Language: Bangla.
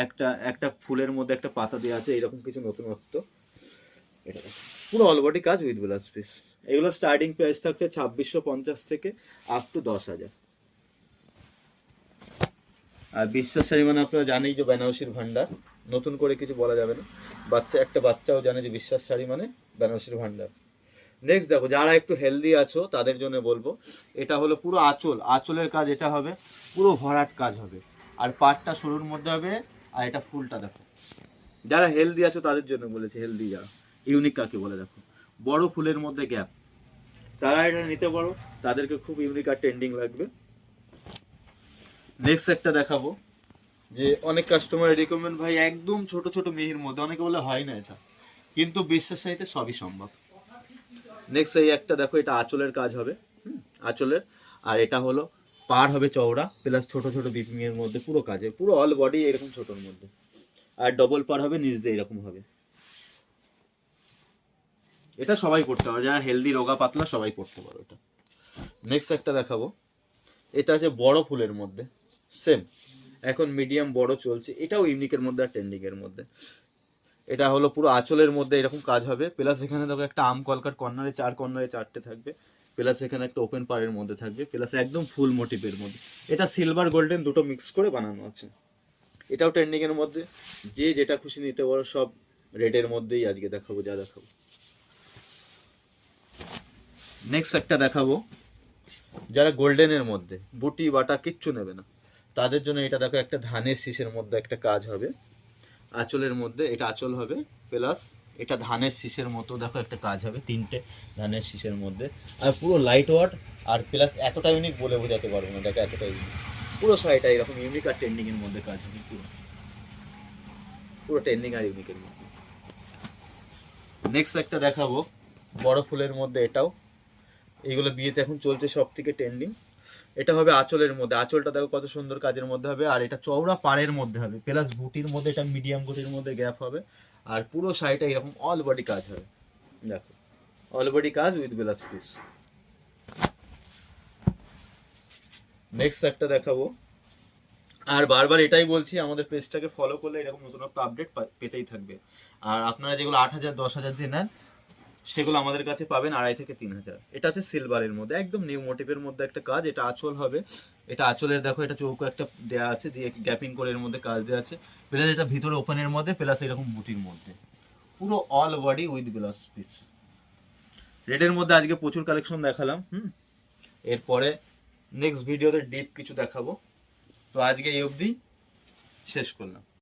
একটা একটা ফুলের মধ্যে একটা পাতা দেওয়া আছে, এরকম কিছু নতুনত্ব। এটা দেখো, পুরো অল বডি কাজ উইথ ব্লাউজ পিস। এগুলো স্টার্টিং প্রাইস থাকছে 2650 থেকে আপ টু 10,000। আর বিশ্বাস শাড়ি মানে আপনারা জানেই যে বেনারসির ভান্ডার, নতুন করে কিছু বলা যাবে না। একটা বাচ্চাও জানে যে বিশ্বাস শাড়ি মানে বেনারসির ভান্ডার। নেক্সট দেখো, যারা একটু হেলদি আছো তাদের জন্য বলবো, এটা হলো পুরো আঁচলের কাজ, এটা হবে পুরো ভরাট কাজ হবে, আর পাটটা সরুর মধ্যে হবে, আর এটা ফুলটা দেখো। যারা হেলদি আছো তাদের জন্য বলেছে, হেলদি যারা, ইউনিক কাকে বলে দেখো, বড় ফুলের মধ্যে গ্যাপ, তারা এটা নিতে পারো, তাদেরকে খুব ইউনিক আর ট্রেন্ডিং লাগবে। নেক্সট একটা দেখাবো, যে অনেক কাস্টমার রিকমেন্ড, ভাই একদম ছোট ছোট মেহির মধ্যে, অনেকে বলে হয় না এটা, কিন্তু বিশ্বাস চাইতে সবই সম্ভব। নেক্সট এই একটা দেখো, এটা আঁচলের কাজ হবে, আঁচলের, আর এটা হলো পার হবে চওড়া, প্লাস ছোট ছোট বিপিং এর মধ্যে পুরো কাজে, পুরো অল বডি এরকম ছোটর মধ্যে, আর ডবল পার হবে নিচ দিয়ে এরকম হবে। এটা সবাই করতে পারে, যারা হেলদি রোগা পাতলা সবাই করতে পারো এটা। নেক্সট একটা দেখাবো, এটা আছে বড় ফুলের মধ্যে, সেম এখন মিডিয়াম বড় চলছে, এটাও ইউনিকের মধ্যে আর ট্রেন্ডিং এর মধ্যে। এটা হলো পুরো আঁচলের মধ্যে এরকম কাজ হবে, প্লাস এখানে দেখো একটা আম কলকার কর্নারে কর্নারে 4টে থাকবে, প্লাস এখানে একটা ওপেন পাড়ের মধ্যে থাকবে, প্লাস একদম ফুল মোটিভের মধ্যে। এটা সিলভার গোল্ডেন দুটো মিক্স করে বানানো আছে, এটাও ট্রেন্ডিং এর মধ্যে। যে যেটা খুশি নিতে পারো, সব রেডের মধ্যেই আজকে দেখাবো যা দেখাবো। নেক্সট একটা দেখাবো, যারা গোল্ডেনের মধ্যে বুটি বাটা কিচ্ছু নেবে না, তাদের জন্য এটা দেখো, একটা ধানের শীষের মধ্যে একটা কাজ হবে আঁচলের মধ্যে, এটা আঁচল হবে, প্লাস এটা ধানের শীষের মতো দেখো একটা কাজ হবে, 3টে ধানের শীষের মধ্যে, আর পুরো লাইট ওয়াট, আর প্লাস এতটা ইউনিক বলে বোঝাতে পারবো না, দেখো এতটা ইউনিক, পুরো শাড়িটা এরকম ইউনিক আর ট্রেন্ডিং এর মধ্যে কাজ হবে, পুরো পুরো ট্রেন্ডিং আর ইউনিকের মধ্যে। নেক্সট একটা দেখাবো, বড় ফুলের মধ্যে, এটাও এইগুলো বিয়েতে এখন চলছে সব থেকে ট্রেন্ডিং। এটা হবে আঁচলের মধ্যে, আঁচলটা দেখো কত সুন্দর কাজের মধ্যে হবে, আর এটা চওড়া পাড়ের মধ্যে হবে, প্লাস বুটির মধ্যে এটা মিডিয়াম বুটির মধ্যে গ্যাপ হবে, আর পুরো শাড়িটা এরকম অল বডি কাজ হবে, দেখো অল বডি কাজ উইথ ব্লাউজ পিস। নেক্সট একটা দেখাবো, আর বারবার এটাই বলছি, আমাদের পেজটাকে ফলো করলে এরকম নতুন একটা আপডেট পেতেই থাকবে। আর আপনারা যেগুলো 8,000 10,000 দিয়ে নেন, সেগুলো আমাদের কাছে পাবেন 2,500 থেকে 3,000। এটা আছে সিলভারের মধ্যে, একদম নিউ মোটিভের মধ্যে একটা কাজ, এটা আঁচল হবে, এটা আঁচলের দেখো, এটা চৌকো একটা দেওয়া আছে, দিয়ে গ্যাপিং করে এর মধ্যে কাজ দেওয়া আছে, প্লাস এটা ভিতরে ওপেনের মধ্যে, প্লাস এরকম বুটির মধ্যে, পুরো all body with blouse piece. রেডের মধ্যে আজকে প্রচুর কালেকশন দেখালাম, এরপরে নেক্সট ভিডিওতে ডিপ কিছু দেখাবো। তো আজকে এই অবধি শেষ করলাম।